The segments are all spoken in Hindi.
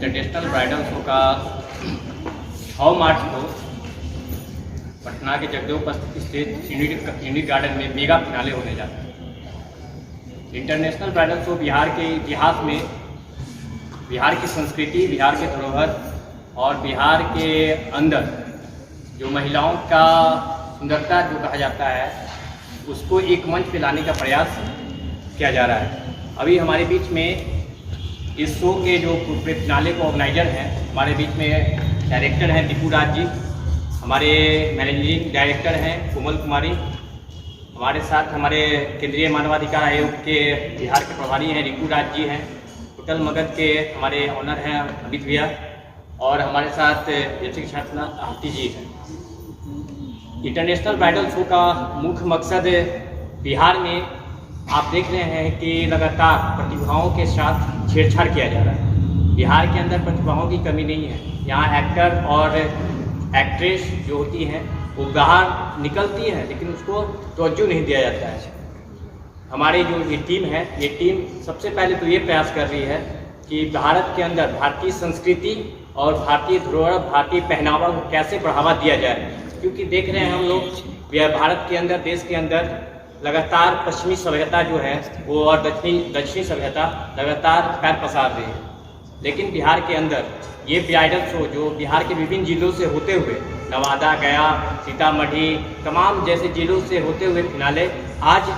इंटरनेशनल ब्राइडल शो का 6 मार्च को पटना के जगदेव स्थित यूनिक गार्डन में मेगा फिनाले होने जाता है। इंटरनेशनल ब्राइडल शो बिहार के इतिहास में बिहार की संस्कृति, बिहार के धरोहर और बिहार के अंदर जो महिलाओं का सुंदरता जो कहा जाता है उसको एक मंच पे लाने का प्रयास किया जा रहा है। अभी हमारे बीच में इस शो के जो पूरे फिनाले को ऑर्गेनाइजर हैं, हमारे बीच में डायरेक्टर हैं दीपू राज जी, हमारे मैनेजिंग डायरेक्टर हैं कोमल कुमारी, हमारे साथ हमारे केंद्रीय मानवाधिकार आयोग के बिहार के प्रभारी हैं रिकू राज जी हैं, होटल मगध के हमारे ऑनर हैं अमित भैया और हमारे साथ जैसे छात्रा आरती जी हैं। इंटरनेशनल ब्राइडल शो का मुख्य मकसद बिहार में आप देख रहे हैं कि लगातार प्रतिभाओं के साथ छेड़छाड़ किया जा रहा है। बिहार के अंदर प्रतिभाओं की कमी नहीं है। यहाँ एक्टर और एक्ट्रेस जो होती हैं वो बाहर निकलती हैं लेकिन उसको तवज्जो नहीं दिया जाता है। हमारी जो ये टीम है, ये टीम सबसे पहले तो ये प्रयास कर रही है कि भारत के अंदर भारतीय संस्कृति और भारतीय धरोहर, भारतीय पहनावा को कैसे बढ़ावा दिया जाए, क्योंकि देख रहे हैं हम लोग भारत के अंदर, देश के अंदर लगातार पश्चिमी सभ्यता जो है वो और दक्षिणी सभ्यता लगातार पैर पसार रही है। लेकिन बिहार के अंदर ये ब्राइडल शो जो बिहार के विभिन्न जिलों से होते हुए नवादा, गया, सीतामढ़ी, तमाम जैसे जिलों से होते हुए फिनाले, आज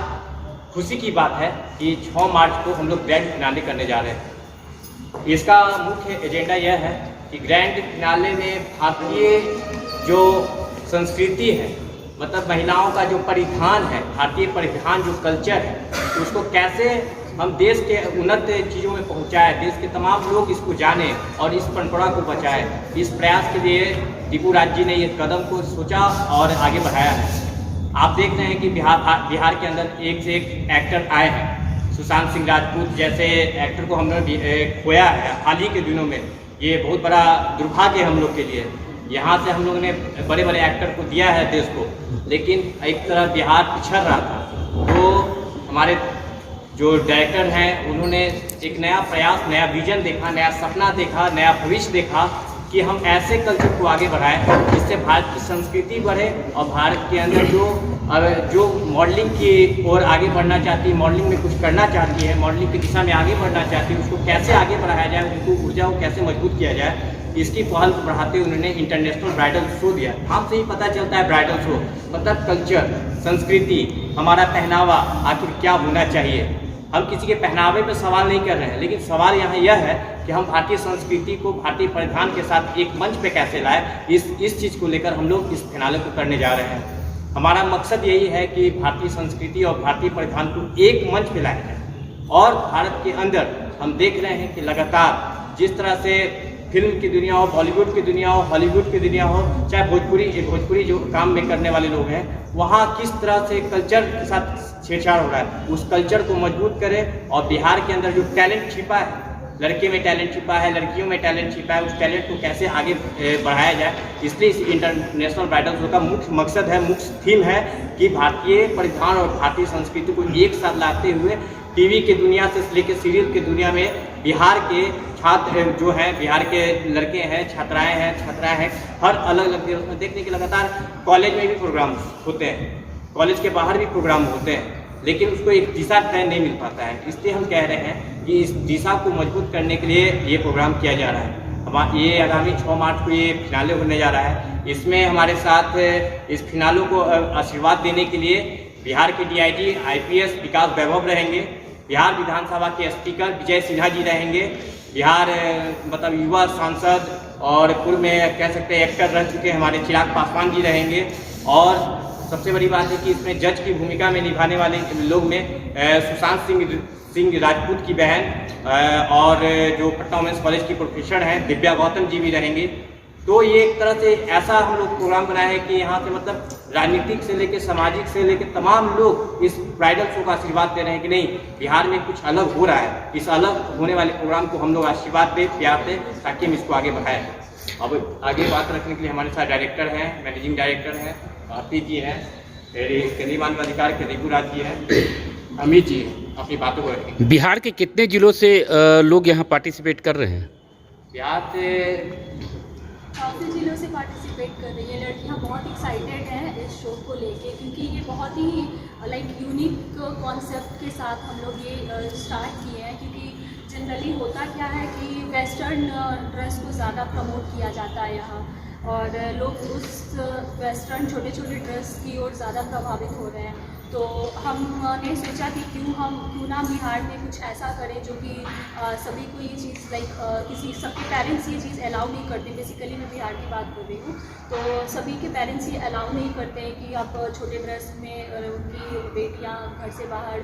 खुशी की बात है कि 6 मार्च को हम लोग ग्रैंड फिनाले करने जा रहे हैं। इसका मुख्य एजेंडा यह है कि ग्रैंड फिनाले में भारतीय जो संस्कृति है, मतलब महिलाओं का जो परिधान है, भारतीय परिधान जो कल्चर है, उसको कैसे हम देश के उन्नत चीज़ों में पहुंचाएं, देश के तमाम लोग इसको जानें और इस परंपरा को बचाएं। इस प्रयास के लिए दीपू राज जी ने ये कदम को सोचा और आगे बढ़ाया है। आप देख रहे हैं कि बिहार के अंदर एक से एक एक्टर आए हैं। सुशांत सिंह राजपूत जैसे एक्टर को हमने खोया है हाल ही के दिनों में। ये बहुत बड़ा दुर्भाग्य है हम लोग के लिए। यहाँ से हम लोगों ने बड़े बड़े एक्टर को दिया है देश को, लेकिन एक तरह बिहार पिछड़ रहा था। तो हमारे जो डायरेक्टर हैं उन्होंने एक नया प्रयास, नया विजन देखा, नया सपना देखा, नया भविष्य देखा कि हम ऐसे कल्चर को आगे बढ़ाएं जिससे भारत की संस्कृति बढ़े और भारत के अंदर जो मॉडलिंग की ओर आगे बढ़ना चाहती है, मॉडलिंग में कुछ करना चाहती है, मॉडलिंग की दिशा में आगे बढ़ना चाहती है, उसको कैसे आगे बढ़ाया जाए, उनको ऊर्जा को कैसे मजबूत किया जाए, इसकी पहल को बढ़ाते हुए उन्होंने इंटरनेशनल ब्राइडल शो दिया। नाम से ही पता चलता है ब्राइडल शो मतलब कल्चर, संस्कृति, हमारा पहनावा आखिर क्या होना चाहिए। हम किसी के पहनावे पे सवाल नहीं कर रहे हैं, लेकिन सवाल यहाँ यह है कि हम भारतीय संस्कृति को भारतीय परिधान के साथ एक मंच पे कैसे लाएं। इस चीज़ को लेकर हम लोग इस फिनाले को करने जा रहे हैं। हमारा मकसद यही है कि भारतीय संस्कृति और भारतीय परिधान को एक मंच पे लाया जाए। और भारत के अंदर हम देख रहे हैं कि लगातार जिस तरह से फिल्म की दुनिया हो, बॉलीवुड की दुनिया हो, हॉलीवुड की दुनिया हो, चाहे भोजपुरी जो काम में करने वाले लोग हैं, वहाँ किस तरह से कल्चर के साथ छेड़छाड़ हो रहा है, उस कल्चर को मजबूत करें। और बिहार के अंदर जो टैलेंट छिपा है, लड़के में टैलेंट छिपा है, लड़कियों में टैलेंट छिपा है, उस टैलेंट को कैसे आगे बढ़ाया जाए। इसलिए इस इंटरनेशनल ब्राइडल शो का मुख्य मकसद है, मुख्य थीम है कि भारतीय परिधान और भारतीय संस्कृति को एक साथ लाते हुए टीवी की दुनिया से लेकर सीरियल की दुनिया में बिहार के छात्र जो हैं, बिहार के लड़के हैं, छात्राएं हैं, हर अलग अलग उसमें देखने के लगातार कॉलेज में भी प्रोग्राम होते हैं, कॉलेज के बाहर भी प्रोग्राम होते हैं, लेकिन उसको एक दिशा तय नहीं मिल पाता है। इसलिए हम कह रहे हैं कि इस दिशा को मजबूत करने के लिए ये प्रोग्राम किया जा रहा है। ये आगामी 6 मार्च को ये फिनाले होने जा रहा है। इसमें हमारे साथ इस फिनालों को आशीर्वाद देने के लिए बिहार के DIG IPS विकास वैभव रहेंगे, बिहार विधानसभा के स्पीकर विजय सिन्हा जी रहेंगे, बिहार मतलब युवा सांसद और पूर्व में कह सकते हैं एक्टर रह चुके हमारे चिराग पासवान जी रहेंगे। और सबसे बड़ी बात है कि इसमें जज की भूमिका में निभाने वाले लोग में सुशांत सिंह राजपूत की बहन और जो पटना वुमेंस कॉलेज की प्रोफेसर हैं दिव्या गौतम जी भी रहेंगे। तो ये एक तरह से ऐसा हम लोग प्रोग्राम बनाए हैं कि यहाँ से मतलब राजनीतिक से लेकर सामाजिक से लेकर तमाम लोग इस ब्राइडल शो का आशीर्वाद दे रहे हैं कि नहीं, बिहार में कुछ अलग हो रहा है। इस अलग होने वाले प्रोग्राम को हम लोग आशीर्वाद दें, प्यार दें, ताकि हम इसको आगे बढ़ाएं। अब आगे बात रखने के लिए हमारे साथ डायरेक्टर हैं, मैनेजिंग डायरेक्टर हैं आरती जी हैं, केंद्रीय मानवाधिकार के रिकू राज जी हैं, अमित जी अपनी बातों को रखेंगे। बिहार के कितने जिलों से लोग यहाँ पार्टिसिपेट कर रहे हैं? बिहार से काफ़ी जिलों से पार्टिसिपेट कर रही है लड़कियां, बहुत एक्साइटेड हैं इस शो को लेके, क्योंकि ये बहुत ही लाइक यूनिक कॉन्सेप्ट के साथ हम लोग ये स्टार्ट किए हैं। क्योंकि जनरली होता क्या है कि वेस्टर्न ड्रेस को ज़्यादा प्रमोट किया जाता है यहाँ, और लोग उस वेस्टर्न छोटे छोटे ड्रेस की ओर ज़्यादा प्रभावित हो रहे हैं। तो हमने सोचा कि क्यों ना बिहार में कुछ ऐसा करें जो कि सभी को ये चीज़ लाइक किसी सबके पेरेंट्स ये चीज़ अलाउ नहीं करते। बेसिकली मैं बिहार की बात कर रही हूँ, तो सभी के पेरेंट्स ये अलाउ नहीं करते हैं कि आप छोटे ड्रेस में उनकी बेटियाँ घर से बाहर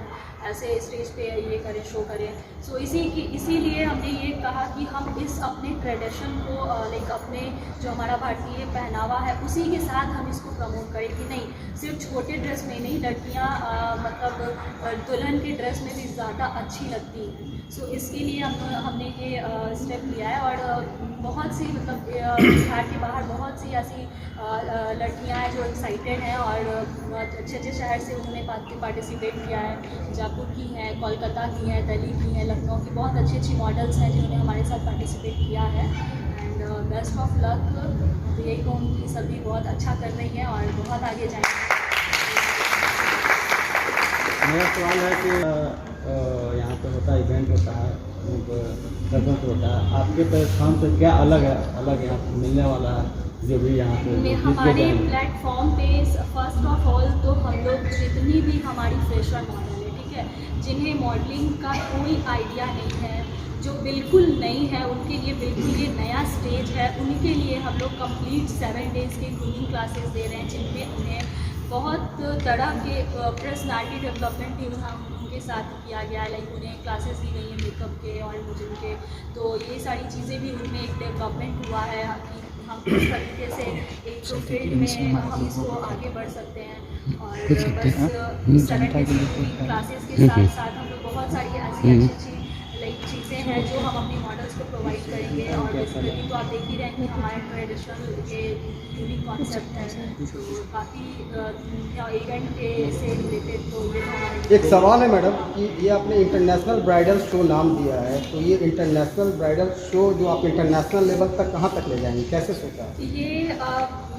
ऐसे स्टेज पे ये करें, शो करें। सो इसीलिए हमने ये कहा कि हम इस अपने ट्रेडिशन को लाइक अपने जो हमारा भारतीय पहनावा है उसी के साथ हम इसको प्रमोट करें कि नहीं सिर्फ छोटे ड्रेस में नहीं, लड़कियाँ मतलब दुल्हन के ड्रेस में भी ज़्यादा अच्छी लगती हैं। सो इसके लिए हमने ये स्टेप लिया है, और बहुत सी मतलब बिहार के बाहर बहुत सी ऐसी लड़कियां हैं जो एक्साइटेड हैं, और अच्छे अच्छे शहर से उन्होंने पार्टिसिपेट किया है। जयपुर की हैं, कोलकाता की हैं, दिल्ली की हैं, लखनऊ की बहुत अच्छी अच्छी मॉडल्स हैं जिन्होंने हमारे साथ पार्टिसिपेट किया है। And best of luck. तो यही कहूँ कि सभी बहुत अच्छा कर रही हैं और बहुत आगे जाएंगे। मेरा सवाल है कि यहाँ पे होता है इवेंट होता है, प्रेजेंट होता है, आपके प्लेटफॉर्म से क्या अलग यहाँ पे मिलने वाला है जो भी यहाँ पे हमारे प्लेटफॉर्म पे फर्स्ट ऑफ ऑल तो हम लोग जितनी भी हमारी फ्रेशर मॉडल है, ठीक है, जिन्हें मॉडलिंग का कोई आइडिया नहीं है, जो बिल्कुल नई है, उनके लिए बिल्कुल ये नया स्टेज है, उनके लिए हम लोग कंप्लीट 7 डेज़ के ग्रूमिंग क्लासेस दे रहे हैं, जिनमें उन्हें बहुत तरह के पर्सनालिटी डेवलपमेंट भी उनके साथ किया गया है। लाइक उन्हें क्लासेस दी गई हैं मेकअप के और मुझे के, तो ये सारी चीज़ें भी उनमें एक डेवलपमेंट हुआ है कि हम किस तरीके से एक फील्ड में हम इसको आगे बढ़ सकते हैं। और बस 7 डेज़ की क्लासेस के साथ साथ हम लोग बहुत सारी ऐसी अच्छी लाइक चीज़ें हैं जो हम अपने मॉडल्स को प्रोवाइड करेंगे। और बेसिकली तो आप देख ही रहे हैं कि हमारे ट्रेडिशनल के यूनिक कॉन्सेप्ट है, तो काफ़ी इवेंट के से रिलेटेड। तो ये हमारे एक सवाल है मैडम कि ये आपने इंटरनेशनल ब्राइडल शो नाम दिया है, तो ये इंटरनेशनल ब्राइडल शो जो आप इंटरनेशनल लेवल तक कहाँ तक ले जाएंगे, कैसे सोचा? ये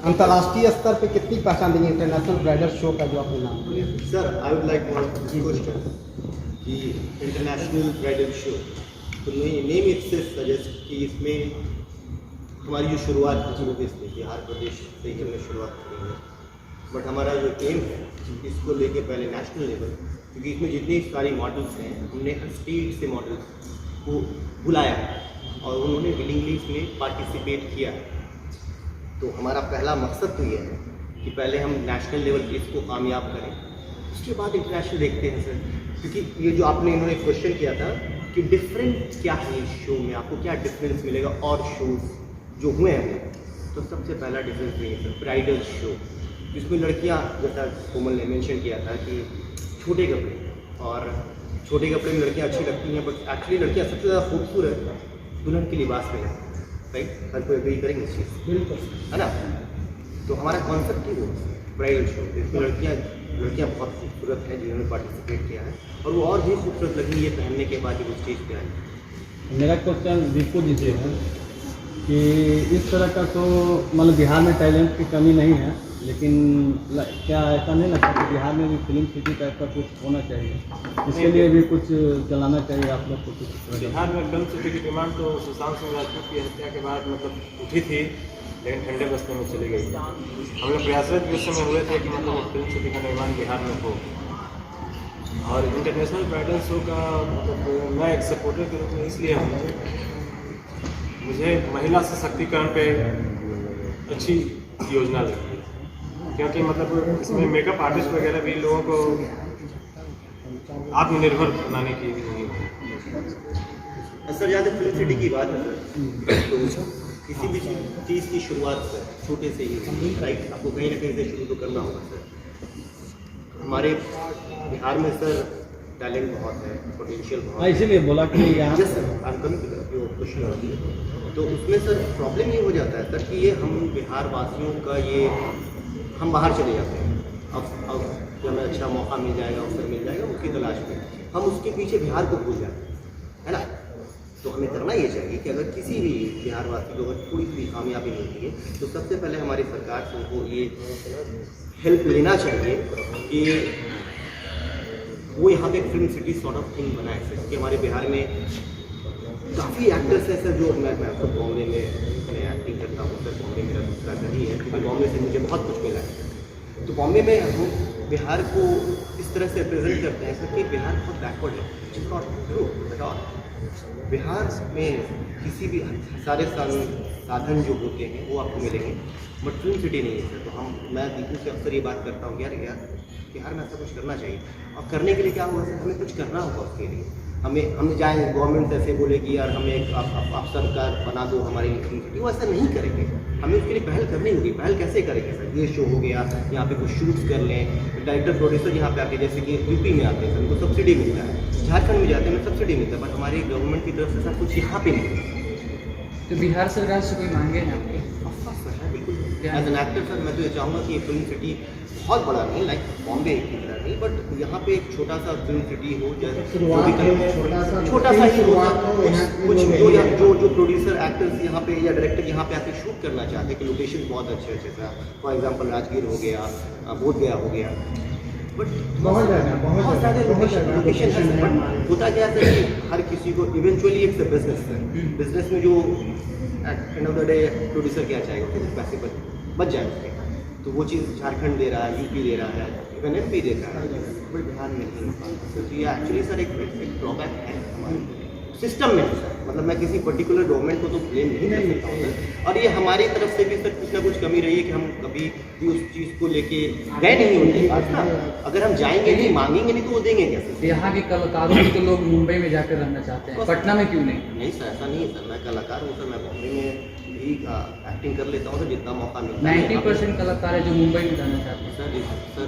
अंतर्राष्ट्रीय स्तर पे कितनी पहचान देंगे इंटरनेशनल ब्राइडल शो का जो आपने नाम दिया? Sir I would like question कि इंटरनेशनल ब्राइडल शो, तो नेम इटसेल्फ सजेस्ट कि इसमें हमारी जो शुरुआत है वो इसमें बिहार प्रदेश से ही हमने शुरुआत की है, बट हमारा जो एम है इसको लेके पहले नेशनल लेवल, क्योंकि इसमें जितनी सारी मॉडल्स हैं हमने स्टेट से मॉडल्स को बुलाया और उन्होंने विलिंगली इसमें पार्टिसिपेट किया। तो हमारा पहला मकसद तो ये है कि पहले हम नेशनल लेवल पे इसको कामयाब करें, उसके बाद इंटरनेशनल देखते हैं सर। क्योंकि ये जो आपने इन्होंने क्वेश्चन किया था कि डिफरेंट क्या है इस शो में, आपको क्या डिफरेंस मिलेगा और शोज़ जो हुए हैं, तो सबसे पहला डिफरेंस ये है सर ब्राइडल शो, जिसमें लड़कियां, जैसा कोमल ने मेंशन किया था कि छोटे कपड़े, और छोटे कपड़े में लड़कियां अच्छी लगती हैं, बट एक्चुअली लड़कियां सबसे ज़्यादा खूबसूरत दुल्हन के लिबास में है, राइट? हर कोई एग्री करेंगे इस चीज़, बिल्कुल है ना? तो हमारा कॉन्सेप्ट ही वो ब्राइडल शो, इसमें लड़कियां बहुत खूबसूरत हैं जिन्होंने पार्टिसिपेट किया है, और वो और भी खूबसूरत लगेंगी ये पहनने के बाद जब वो स्टेज पे आए। मेरा क्वेश्चन दीपू जी से है कि इस तरह का तो मतलब बिहार में टैलेंट की कमी नहीं है, लेकिन क्या ऐसा नहीं लगता कि बिहार में भी फिल्म सिटी टाइप का कुछ होना चाहिए, इसके लिए भी कुछ चलाना चाहिए आप लोग को कुछ? बिहार में फिल्म सिटी की डिमांड तो सुशांत सिंह राजपूत की हत्या के बाद मतलब उठी थी, लेकिन ठंडे बस्ते में चली गई। हम लोग प्रयासरत भी उस समय हुए थे कि मतलब फिल्म सिटी का निर्माण बिहार में हो, और इंटरनेशनल ब्राइडल शो का मतलब मैं एक सपोर्टर के रूप में इसलिए हूँ, मुझे महिला सशक्तिकरण पे अच्छी योजना लगती है, क्योंकि मतलब इसमें मेकअप आर्टिस्ट वगैरह भी लोगों को आत्मनिर्भर बनाने की नहीं है। सर जहाँ तक फिल्म सिटी की बात है सर, तो किसी भी चीज़ की शुरुआत सर छोटे से ही, राइट? आपको कहीं ना कहीं से शुरू तो करना होगा सर। हमारे बिहार में सर टैलेंट बहुत है, पोटेंशियल बहुत है, इसीलिए बोला कि यहाँ तो उसमें सर प्रॉब्लम ये हो जाता है सर कि ये हम बिहार वासियों का ये हम बाहर चले जाते हैं, अब हमें अच्छा मौका मिल जाएगा, अवसर मिल जाएगा, उसकी तलाश में हम उसके पीछे बिहार को भूल जाते हैं, है ना? तो हमें करना ये चाहिए कि अगर किसी भी बिहारवासी को अगर थोड़ी सी कामयाबी मिलती है तो सबसे पहले हमारी सरकार से उनको ये हेल्प लेना चाहिए कि वो यहाँ पे एक film city sort of thing बनाए, क्योंकि हमारे बिहार में काफ़ी एक्टर्स हैं सर जो मैं तो बॉम्बे में एक्टिंग करता हूँ सर। बॉम्बे मेरा दूसरा घर ही है, क्योंकि बॉम्बे से मुझे बहुत कुछ मिला है। तो बॉम्बे में हम बिहार को इस तरह से रिप्रेजेंट करते हैं सर कि बिहार बहुत बैकवर्ड है, which is not true at all. Bihar में किसी भी सारे साधन जो होते हैं वो आपको मिलेंगे, बट फिल्म सिटी नहीं है सर। तो मैं दीपू से अक्सर ये बात करता हूँ यार बिहार में ऐसा कुछ करना चाहिए, और करने के लिए क्या होगा सर, हमें कुछ करना होगा उसके लिए। हम जाएंगे गवर्नमेंट ऐसे बोलेगी यार हमें एक आप सरकार बना दो हमारी फिल्म सिटी, वो ऐसा नहीं करेंगे। हमें उसके लिए पहल करनी होगी। पहल कैसे करेंगे सर, ये शो हो गया, यहाँ पे कुछ शूट्स कर लें, डायरेक्टर प्रोड्यूसर यहाँ पे आके, जैसे कि यूपी में आते हैं सर उनको सब्सिडी मिलता है, झारखंड में जाते हैं सब्सिडी मिलता है, बट हमारी गवर्नमेंट की तरफ से सब कुछ यहाँ पे नहीं। तो बिहार सरकार से कोई मांगे हैं आपके? बिल्कुल एज एन एक्टर सर मैं तो ये चाहूँगा कि फिल्म सिटी बहुत बड़ा नहीं, लाइक बॉम्बे की तरह नहीं, बट यहाँ पे एक छोटा सा फिल्म सिटी हो, छोटा सा ही हो, कुछ जो प्रोड्यूसर एक्टर्स यहाँ पे या डायरेक्टर यहाँ पे आके शूट करना चाहते हैं कि लोकेशन बहुत अच्छे था, फॉर एग्जांपल राजगीर हो गया, बोधगया हो गया, बट बहुत सारे लोकेशन है। बट होता क्या है कि हर किसी को इवेंचुअली एक बिजनेस है, बिजनेस में जो end of the day producer क्या चाहेगा, फिर पैसे बच जाए उसके, तो वो चीज़ झारखंड दे रहा है, यूपी दे रहा है, इवन एमपी दे रहा है, बट बिहार में नहीं हो पाता। तो ये एक्चुअली सर एक ड्रॉबैक है हमारे सिस्टम में सर। मतलब मैं किसी पर्टिकुलर गवर्नमेंट को तो ब्लेम नहीं कर सकता हूँ सर, और ये हमारी तरफ से भी सर कुछ ना कुछ कमी रही है कि हम कभी भी उस चीज़ को लेके गए नहीं उनके पास ना। अगर हम जाएंगे नहीं, मांगेंगे नहीं, तो वो देंगे कैसे? यहाँ के कलाकारों को तो लोग मुंबई में जाकर रहना चाहते हैं, पटना में क्यों नहीं? नहीं सर, ऐसा नहीं है सर। मैं कलाकार हूँ सर, मैं बॉम्बे में भी एक्टिंग कर लेता हूँ सर, जितना मौका मिलता है। 90% कलाकार है जो मुंबई में जाना चाहते हैं। सर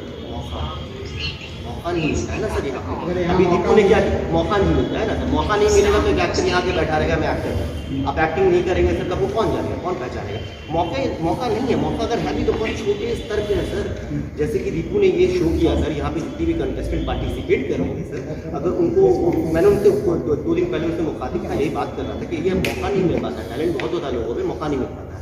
मौका नहीं मिलता है ना सर यहाँ पे। अभी दीपू ने क्या मौका नहीं मिलता है ना सर, मौका नहीं मिलेगा तो एक एक्टर यहाँ पे बैठा रहेगा, मैं एक्टर हूँ। आप एक्टिंग नहीं करेंगे सर, तब वो कौन जानेगा, कौन पहचानेगा? मौका नहीं है। मौका अगर है भी तो बहुत छोटे स्तर पे है सर। जैसे कि दीपू ने ये शो किया सर, यहाँ पे जितनी भी कंटेस्टेंट पार्टिसिपेट करेंगे सर, अगर उनको, मैंने उनसे 2 दिन पहले उनसे मुखातिब था, यही बात कर रहा था कि ये मौका नहीं मिल पाता, टैलेंट बहुत होता है लोगों में, मौका नहीं मिल पाता।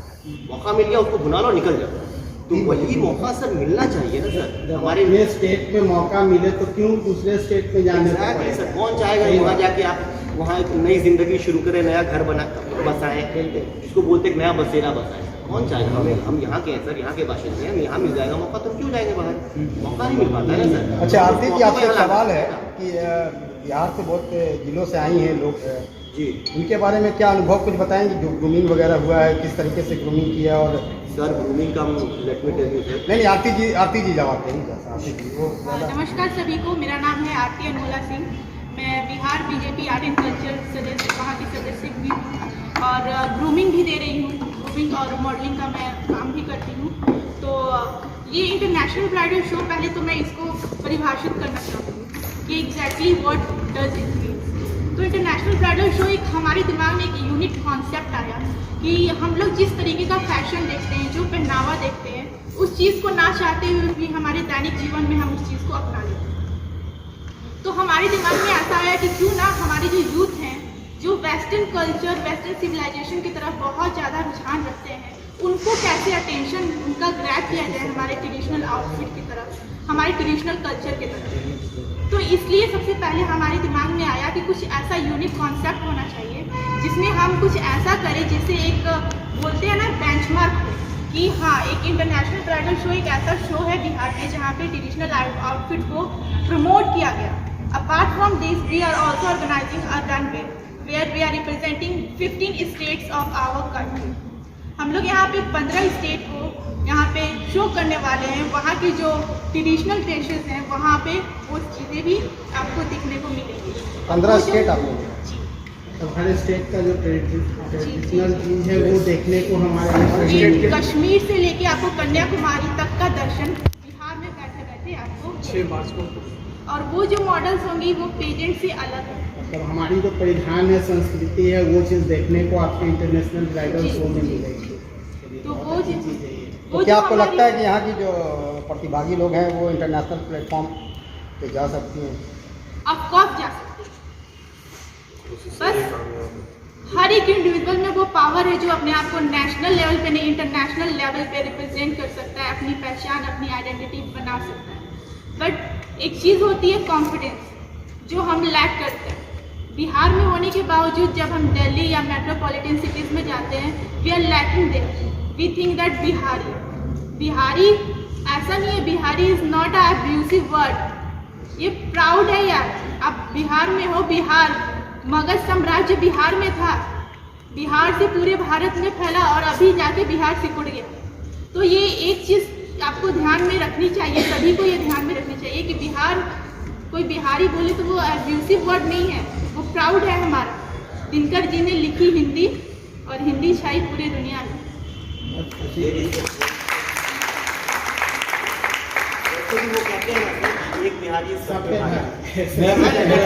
मौका मिल गया उसको भुना लो, निकल जाओ। तो वही मौका सर मिलना चाहिए ना सर। हमारे स्टेट में मौका मिले तो क्यों दूसरे स्टेट में जाने? सर कौन चाहेगा वहाँ जाके आप वहाँ एक नई जिंदगी शुरू करें, नया घर बना बसाएं, इसको बोलते एक नया बसेरा बसाएं। कौन चाहेगा? हम यहाँ के हैं सर, यहाँ के बाशिंदे हैं, हम यहाँ मिल जाएगा मौका तो क्यों जाएंगे बाहर? मौका नहीं मिल पाता है ना सर। अच्छा आरती जी, आपसे एक सवाल है कि बिहार से बहुत जिलों से आई हैं लोग जी, उनके बारे में क्या अनुभव कुछ बताएंगे? जो ग्रूमिंग वगैरह हुआ है, किस तरीके से ग्रूमिंग किया? और सर ग्रूमिंग का let me tell you sir. नहीं आरती जी जवाब देंगे। आरती जी वो नमस्कार सभी को, मेरा नाम है आरती अनमोला सिंह। मैं Bihar BJP art and culture सदस्य, वहाँ की सदस्य भी हूँ और ग्रूमिंग भी दे रही हूँ। ग्रूमिंग और मॉडलिंग का मैं काम भी करती हूँ। तो ये इंटरनेशनल ब्राइडल शो, पहले तो मैं इसको परिभाषित करना चाहती हूँ कि exactly what does it mean. तो इंटरनेशनल ब्राइडल शो एक हमारे दिमाग में एक यूनिक कॉन्सेप्ट आया कि हम लोग जिस तरीके का फैशन देखते हैं, जो पहनावा देखते हैं, उस चीज़ को ना चाहते हुए भी हमारे दैनिक जीवन में हम उस चीज़ को अपना लेते हैं। तो हमारे दिमाग में ऐसा आया कि क्यों ना हमारे जो यूथ हैं, जो वेस्टर्न कल्चर, वेस्टर्न सिविलाइजेशन की तरफ बहुत ज़्यादा रुझान रखते हैं, उनको कैसे अटेंशन उनका ग्रैब किया जाए हमारे ट्रेडिशनल आउटफिट की तरफ, हमारे ट्रेडिशनल कल्चर की तरफ। तो इसलिए सबसे पहले हमारे दिमाग में आया कि कुछ ऐसा यूनिक कॉन्सेप्ट होना चाहिए जिसमें हम कुछ ऐसा करें जिससे एक बोलते हैं ना बेंचमार्क हो कि हाँ, एक इंटरनेशनल ब्राइडल शो एक ऐसा शो है बिहार में जहाँ पे ट्रेडिशनल आउटफिट को प्रमोट किया गया। Apart from this we are also organizing a runway where we are representing 15 states of our country. हम लोग यहाँ पे 15 स्टेट को यहाँ पे शो करने वाले हैं। वहाँ की जो ट्रेडिशनल ड्रेसेस हैं, वहाँ पे वो चीज़ें भी आपको दिखने को मिलेंगी। 15 स्टेट आप लोग? जी, तो हर स्टेट का जो ट्रेडिशनल चीज़ है वो देखने को हमारे कश्मीर से लेके आपको कन्याकुमारी तक का दर्शन बिहार में बैठे बैठे आपको 6 मार्च को। और वो जो मॉडल्स होंगी वो पेजेंट से अलग है। मतलब हमारी जो परिधान है, संस्कृति है, वो चीज़ देखने को आपके इंटरनेशनल ब्राइडल शो में मिलेगी। तो वो चीज़ तो क्या आपको लगता है कि यहाँ की जो प्रतिभागी लोग हैं वो इंटरनेशनल प्लेटफॉर्म पे जा सकती हैं? ऑफ कोर्स जा सकते हैं। बस एक इंडिविजुअल में वो पावर है जो अपने आप को नेशनल लेवल पे नहीं इंटरनेशनल लेवल पे रिप्रेजेंट कर सकता है, अपनी पहचान अपनी आइडेंटिटी बना सकता है। बट एक चीज़ होती है कॉन्फिडेंस जो हम लैक करते हैं। बिहार में होने के बावजूद जब हम दिल्ली या मेट्रोपॉलिटन सिटीज़ में जाते हैं, we are lacking there, we think that Bihari ऐसा नहीं है, Bihari is not a abusive word, ये प्राउड है यार। आप बिहार में हो, बिहार मगध साम्राज्य बिहार में था, बिहार से पूरे भारत में फैला और अभी जाके बिहार सिकुड़ गया। तो ये एक चीज़ आपको ध्यान में रखनी चाहिए, सभी को ये ध्यान में रखनी चाहिए कि बिहार, कोई बिहारी बोले तो वो एब्यूसिव वर्ड नहीं है, वो प्राउड है हमारा। दिनकर जी ने लिखी हिंदी और हिंदी छाई पूरी दुनिया में। वो कहते हैं ना, एक बिहारी सब मेरा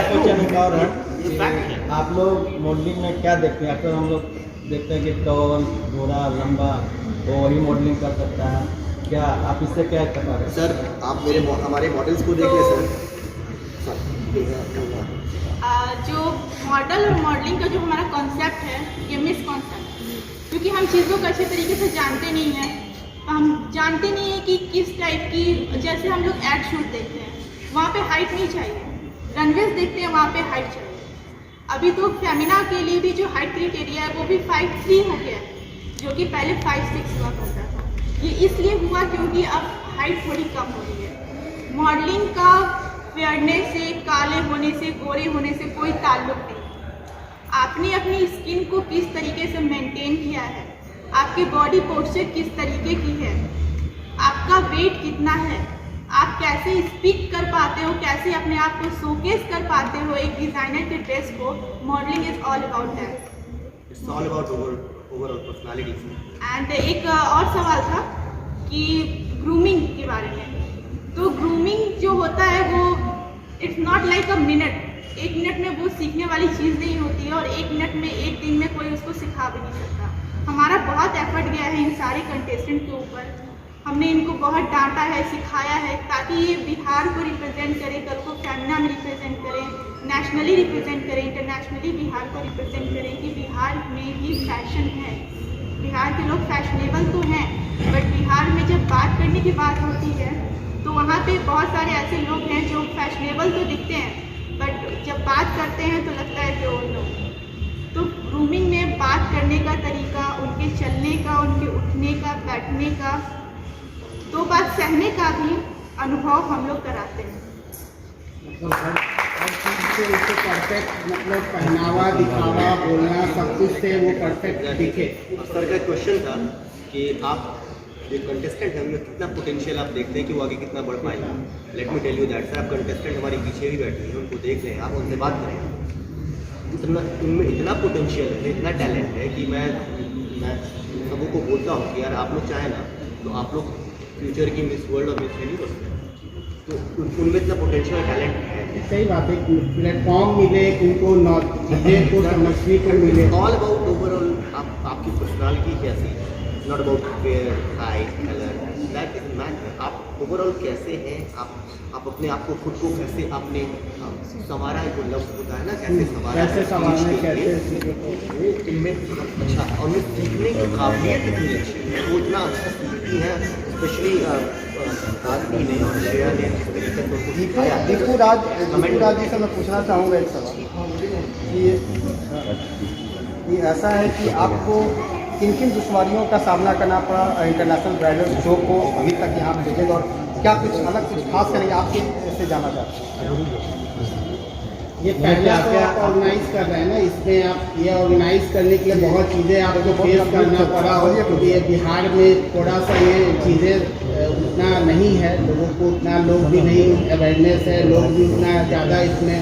क्वेश्चन एक और है, ये फैक्ट है। आप लोग मॉडलिंग में क्या देखते हैं? अक्सर हम लोग देखते हैं कि टॉल, गोरा, लंबा, तो वही मॉडलिंग कर सकता है, क्या आप इससे क्या इत्तेफाक है? सर आप हमारे मॉडल्स को देख लें सर। जो मॉडल और मॉडलिंग का जो हमारा कॉन्सेप्ट है, ये मिस कॉन्सेप्ट है, क्योंकि हम चीज़ों को अच्छे तरीके से जानते नहीं हैं। हम जानते नहीं हैं कि किस टाइप की, जैसे हम लोग एड शूट देखते हैं, वहाँ पे हाइट नहीं चाहिए, रनवेज देखते हैं वहाँ पे हाइट चाहिए। अभी तो फेमिना के लिए भी जो हाइट क्राइटेरिया है वो भी 5'3" हो गया है, जो कि पहले 5'6" हुआ करता था। ये इसलिए हुआ क्योंकि अब हाइट थोड़ी कम हो रही है। मॉडलिंग का फेयरनेस से, काले होने से, गोरे होने से कोई ताल्लुक नहीं। आपने अपनी स्किन को किस तरीके से मेंटेन किया है, आपकी बॉडी पोस्चर किस तरीके की है, आपका वेट कितना है, आप कैसे स्पीक कर पाते हो, कैसे अपने आप को शोकेस कर पाते हो एक डिज़ाइनर के ड्रेस को, modelling is all about that. It's all about overall personality. And एक और सवाल था कि ग्रूमिंग के बारे में। तो ग्रूमिंग जो होता है वो it's not like a minute, 1 minute में वो सीखने वाली चीज़ नहीं होती है, और 1 मिनट में 1 दिन में कोई उसको सिखा भी नहीं सकता। हमारा बहुत एफर्ट गया है इन सारे कंटेस्टेंट के ऊपर, हमने इनको बहुत डांटा है, सिखाया है, ताकि ये बिहार को रिप्रेजेंट करें, कल को फेमिना में रिप्रेजेंट करें, नेशनली रिप्रेजेंट करें, इंटरनेशनली बिहार को रिप्रेजेंट करें कि बिहार में भी फैशन है। बिहार के लोग फैशनेबल तो हैं, बट बिहार में जब बात करने की बात होती है तो वहाँ पे बहुत सारे ऐसे लोग हैं जो फैशनेबल तो दिखते हैं, बट जब बात करते हैं तो लगता है कि ओ नो। तो ग्रूमिंग में बात करने का तरीका, उनके चलने का, उनके उठने का, बैठने का, तो बात सहने का भी अनुभव हम लोग कराते हैं। हर चीज़ से उसको परफेक्ट, मतलब पहनावा, दिखावा, बोलना, सब कुछ से वो परफेक्ट दिखे। सर का क्वेश्चन था कि आप जो कंटेस्टेंट है उनमें कितना पोटेंशियल आप देखते हैं कि वो आगे कितना बढ़ पाएंगे। Let me tell you that sir, आप कंटेस्टेंट हमारे पीछे भी बैठे हैं, उनको देख रहे हैं, आप उनसे बात करें, उनमें इतना पोटेंशियल है, इतना टैलेंट है कि मैं सबों को बोलता हूँ कि यार आप लोग चाहें ना तो आप लोग फ्यूचर की मिस वर्ल्ड और मिस यूनिवर्स हैं, तो उनमें इतना पोटेंशियल टैलेंट है। सही बात है, प्लेटफॉर्म मिले, उनको चीज़ें को समझने को मिले। ऑल अबाउट ओवरऑल आपकी पर्सनालिटी कैसी है, not about fair, height, colour, that is matter. आप ओवरऑल कैसे हैं, आप अपने आप को खुद को कैसे आपने संवारा है, जो लफ्ज़ होता है ना, कैसे संवारा, कैसे संवारना, कैसे इनमें अच्छा, और उनमें सीखने की काबिलियत कितनी अच्छी है, वो इतना अच्छा सीखती हैं, स्पेशली आदमी ने और श्रेया ने जिस तरीके से उनको सिखाया। दीपू राज जी से मैं पूछना चाहूँगा एक सवाल कि ऐसा है कि आपको किन किन दुश्वारियों का सामना करना पड़ा इंटरनेशनल ब्राइडल शो को अभी तक यहाँ भेजेगा, और क्या कुछ अलग, कुछ खास करेंगे, आपके इससे जाना चाहते हैं? ये पहले तो आप ऑर्गेनाइज कर रहे हैं ना, इसमें आप ये ऑर्गेनाइज करने के लिए बहुत चीज़ें आपको फेस करना पड़ा हो, क्योंकि ये बिहार में थोड़ा सा ये चीज़ें उतना नहीं है, लोगों को उतना, लोग भी नहीं अवेयरनेस है, लोग भी उतना ज़्यादा इसमें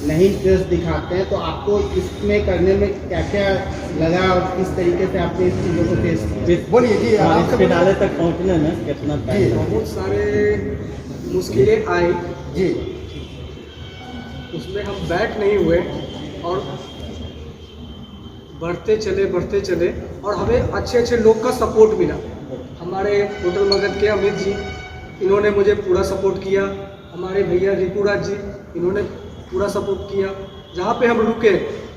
नहीं इंटरेस्ट दिखाते हैं। तो आपको इसमें करने में क्या क्या लगा और किस तरीके से आपने इस चीज़ों को फेस किया? बोलिए जी। इस फिनाले तक पहुँचने में कितना टाइम? बहुत सारे मुश्किलें आई जी, उसमें हम बैठ नहीं हुए और बढ़ते चले और हमें अच्छे अच्छे लोग का सपोर्ट मिला। हमारे होटल मगध के अमित जी, इन्होंने मुझे पूरा सपोर्ट किया। हमारे भैया रिपुराज जी, इन्होंने पूरा सपोर्ट किया। जहाँ पे हम रुके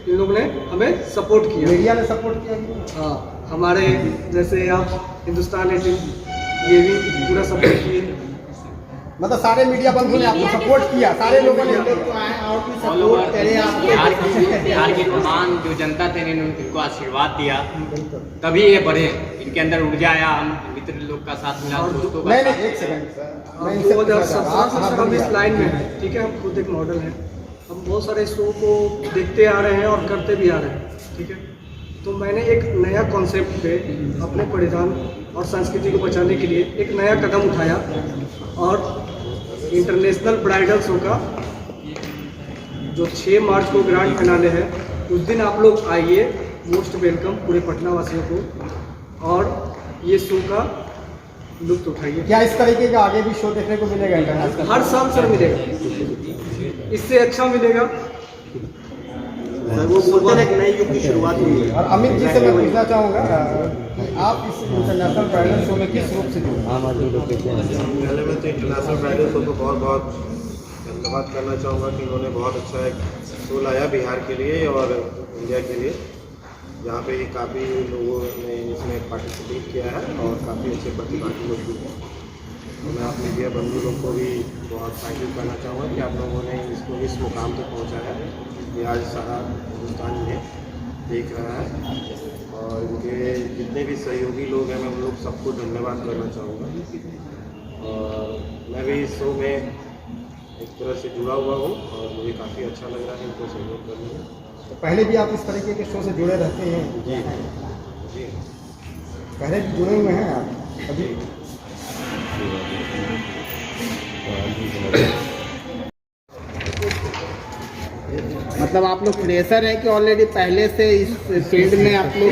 इन लोगों ने हमें सपोर्ट किया। मीडिया ने सपोर्ट किया कि हाँ, हमारे जैसे आप हिंदुस्तान 18 ये भी पूरा सपोर्ट किए। मतलब सारे मीडिया बंधुओं ने आपको सपोर्ट किया, सारे लोगों ने सपोर्ट करे बिहार की तमाम जो जनता थे ने उनको आशीर्वाद दिया, तभी ये बढ़े। इनके अंदर ऊर्जा आया, हम मित्र लोग का साथ मिला, दोस्तों का नहीं साथ। एक सेकंड सर, मैं 2017 से सर हम इस लाइन में हैं, ठीक है। हम खुद एक मॉडल हैं, हम बहुत सारे शो को देखते आ रहे हैं और करते भी आ रहे हैं, ठीक है। तो मैंने एक नया कॉन्सेप्ट पे अपने परिधान और संस्कृति को बचाने के लिए एक नया कदम उठाया और इंटरनेशनल ब्राइडल शो का जो 6 मार्च को ग्रैंड फिनाले है, उस दिन आप लोग आइए, मोस्ट वेलकम पूरे पटना वासियों को, और ये शो का लुत्फ उठाइए। क्या इस तरीके का आगे भी शो देखने को मिलेगा इंटरनेशनल? हर साल सर मिलेगा, इससे अच्छा मिलेगा। सर वो बोलते हैं कि नए युग की शुरुआत हुई है। और अमित जी से मैं पूछना चाहूँगा कि आप इस इंटरनेशनल ब्राइडल शो में किस रूप से जुड़े? पहले मैं तो इंटरनेशनल ब्राइडल शो को बहुत बहुत धन्यवाद करना चाहूँगा कि उन्होंने बहुत अच्छा एक शो लाया बिहार के लिए और इंडिया के लिए, जहाँ पे काफ़ी लोगों ने इसमें पार्टिसिपेट किया है और काफ़ी अच्छे प्रतिभागी लोग भी हैं। तो मैं आप मीडिया बंधु लोग को भी बहुत थैंक यू करना चाहूँगा कि आप लोगों ने इसको इस मुकाम तक पहुँचाया है। ये आज सारा हिंदुस्तान में देख रहा है और इनके जितने भी सहयोगी लोग हैं, मैं उन लोग सबको धन्यवाद करना चाहूँगा। और मैं भी इस शो में एक तरह से जुड़ा हुआ हूँ और मुझे काफ़ी अच्छा लग रहा है इनको सहयोग करने में। तो पहले भी आप इस तरीके के शो से जुड़े रहते हैं? जी जी, पहले भी जुड़े हुए हैं आप अभी? मतलब आप लोग फ्रेशर हैं कि ऑलरेडी पहले से इस फील्ड में आप लोग?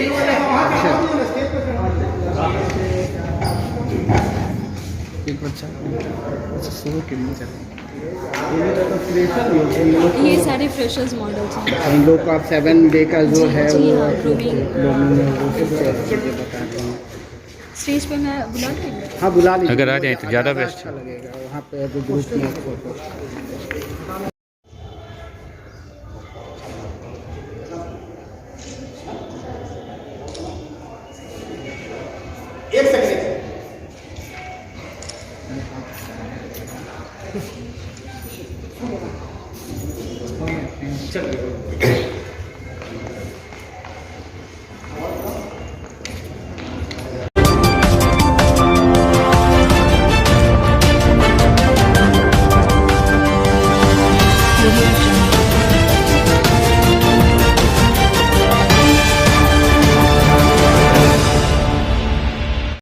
ये सारे फ्रेशर्स मॉडल्स हैं। इन लोग का 7 डे का जो है जी वो हाँ, ग्रूमिंग बता दूँ। स्टेज पे मैं बुला दूँ? हाँ बुला लीजिए, अगर आ जाए तो ज़्यादा बेस्ट अच्छा लगेगा वहाँ पे ग्रुप में फोटो। एक सेकंड